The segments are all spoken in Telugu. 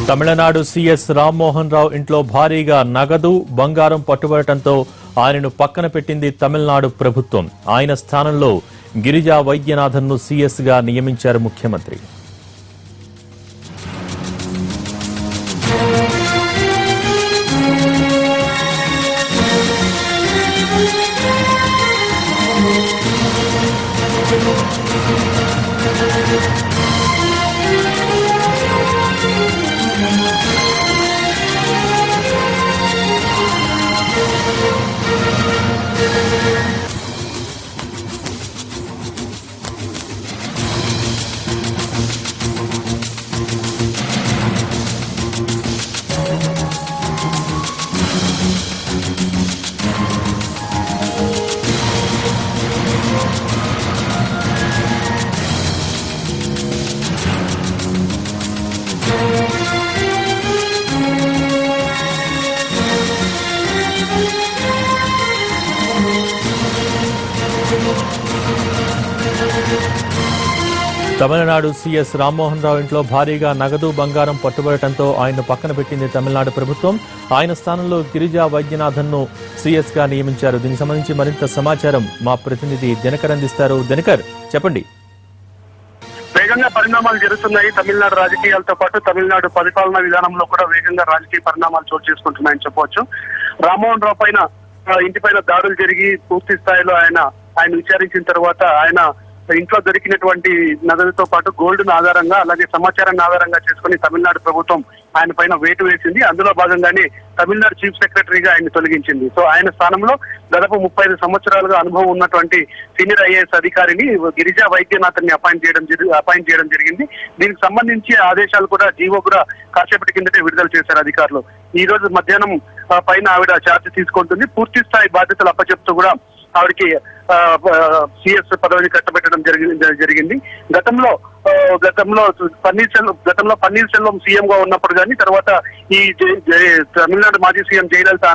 తమిళనాడు సీఎస్ రామ్మోహన్ రావు ఇంట్లో భారీగా నగదు బంగారం పట్టుబడటంతో ఆయనను పక్కన పెట్టింది తమిళనాడు ప్రభుత్వం. ఆయన స్థానంలో గిరిజా వైద్యనాథన్ను సీఎస్ గా నియమించారు ముఖ్యమంత్రి. తమిళనాడు సీఎస్ రామ్మోహన్ రావు ఇంట్లో భారీగా నగదు బంగారం పట్టుబడటంతో ఆయన్ను పక్కన పెట్టింది తమిళనాడు ప్రభుత్వం. ఆయన స్థానంలో గిరిజా వైద్యనాథన్ను సీఎస్ గా నియమించారు. దీనికి సంబంధించి మరింత సమాచారం మా ప్రతినిధి దినకర్ అందిస్తారు. దినకర్, చెప్పండి. వేగంగా పరిణామాలు జరుగుతున్నాయి. తమిళనాడు రాజకీయాలతో పాటు తమిళనాడు పరిపాలనా విధానంలో కూడా వేగంగా రాజకీయ పరిణామాలు చోటు చేసుకుంటున్నాయని చెప్పవచ్చు. రామ్మోహన్ రావు పైన ఇంటిపైన దాడులు జరిగి పూర్తి స్థాయిలో ఆయన విచారించిన తర్వాత ఆయన ఇంట్లో దొరికినటువంటి నగదుతో పాటు గోల్డ్ ఆధారంగా అలాగే సమాచారాన్ని ఆధారంగా చేసుకుని తమిళనాడు ప్రభుత్వం ఆయన పైన వేటు వేసింది. అందులో భాగంగానే తమిళనాడు చీఫ్ సెక్రటరీగా ఆయన తొలగించింది. సో ఆయన స్థానంలో దాదాపు 35 సంవత్సరాలుగా అనుభవం ఉన్నటువంటి సీనియర్ ఐఏఎస్ అధికారిని గిరిజా వైద్యనాథన్ ని అపాయింట్ చేయడం జరిగింది. దీనికి సంబంధించి ఆదేశాలు కూడా జీవో కూడా కాసేపటి కిందటే విడుదల చేశారు అధికారులు. ఈ రోజు మధ్యాహ్నం పైన ఆవిడ ఛార్జ్ తీసుకుంటుంది. పూర్తి స్థాయి బాధ్యతలు అప్పచెప్తూ కూడా ఆవిడకి సిఎస్ పదవిని కట్టబెట్టడం జరిగింది. గతంలో పన్నీర్ సెల్వం సీఎం గా ఉన్నప్పుడు కానీ తర్వాత ఈ తమిళనాడు మాజీ సీఎం జయలలిత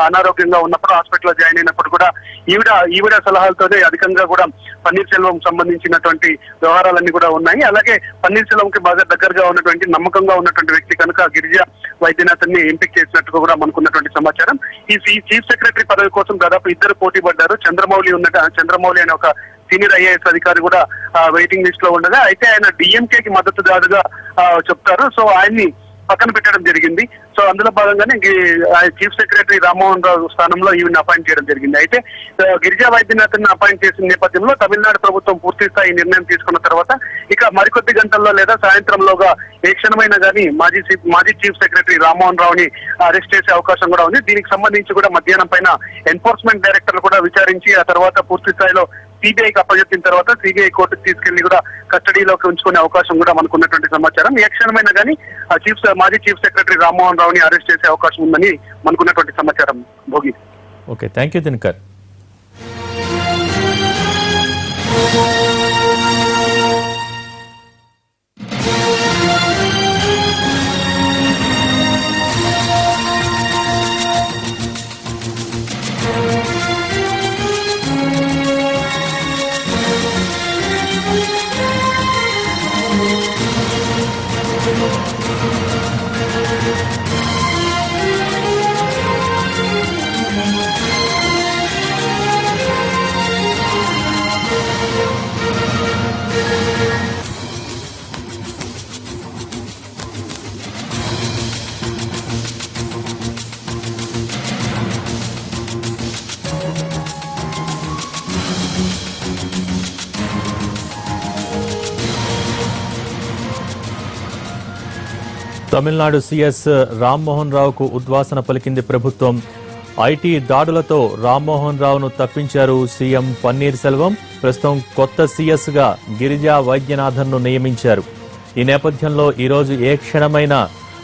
అనారోగ్యంగా ఉన్నప్పుడు హాస్పిటల్లో జాయిన్ అయినప్పుడు కూడా ఈవిడ సలహాలతోనే అధికంగా కూడా పన్నీర్ సెల్వం సంబంధించినటువంటి వ్యవహారాలన్నీ కూడా ఉన్నాయి. అలాగే పన్నీర్ సెల్వంకి బాగా దగ్గరగా ఉన్నటువంటి నమ్మకంగా ఉన్నటువంటి వ్యక్తి కనుక గిరిజా వైద్యనాథన్ ని ఎంపిక చేసినట్టుగా కూడా మనకున్నటువంటి సమాచారం. ఈ చీఫ్ సెక్రటరీ పదవి కోసం దాదాపు ఇద్దరు పోటీ పడ్డారు. చంద్రమౌళి అనే ఒక సీనియర్ ఐఏఎస్ అధికారి కూడా వెయిటింగ్ లిస్ట్ లో ఉండగా, అయితే ఆయన డిఎంకేకి మద్దతుదారుగా చెప్తారు. సో ఆయన్ని పక్కన పెట్టడం జరిగింది. సో అందులో భాగంగానే చీఫ్ సెక్రటరీ రామ్మోహన్ రావు స్థానంలో ఈవిని అపాయింట్ చేయడం జరిగింది. అయితే గిరిజా వైద్యనాథన్ అపాయింట్ చేసిన నేపథ్యంలో తమిళనాడు ప్రభుత్వం పూర్తి స్థాయి నిర్ణయం తీసుకున్న తర్వాత ఇక మరికొద్ది గంటల్లో లేదా సాయంత్రంలోగా ఏ క్షణమైనా కానీ మాజీ చీఫ్ సెక్రటరీ రామ్మోహన్ రావుని అరెస్ట్ చేసే అవకాశం కూడా ఉంది. దీనికి సంబంధించి కూడా మధ్యాహ్నం పైన ఎన్ఫోర్స్మెంట్ డైరెక్టర్లు కూడా విచారించి ఆ తర్వాత పూర్తి స్థాయిలో సిబిఐకి అప్పచెప్పిన తర్వాత సిబిఐ కోర్టుకు తీసుకెళ్లి కూడా కస్టడీలోకి ఉంచుకునే అవకాశం కూడా మనకు ఉన్నటువంటి సమాచారం. ఏ క్షణమైనా కానీ మాజీ చీఫ్ సెక్రటరీ రామ్మోహన్ రావుని అరెస్ట్ చేసే అవకాశం ఉందని మనకున్నటువంటి సమాచారం. Bhogi. Okay, thank you Dinakar. Tamil Nadu CS Rammohan రావుకు ఉద్వాసన పలికింది ప్రభుత్వం. ఐటీ దాడులతో రామ్మోహన్ రావును తప్పించారు సీఎం పన్నీర్ సెల్వం. ప్రస్తుతం కొత్త సీఎస్ గా గిరిజా వైద్యనాథన్ను నియమించారు. ఈ నేపథ్యంలో ఈరోజు ఏ క్షణమైనా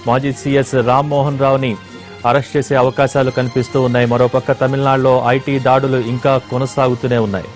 మాజీ సీఎస్ రామ్మోహన్ రావుని అరెస్ట్ చేసే అవకాశాలు కనిపిస్తూ ఉన్నాయి. మరోపక్క తమిళనాడులో ఐటీ దాడులు ఇంకా కొనసాగుతూనే ఉన్నాయి.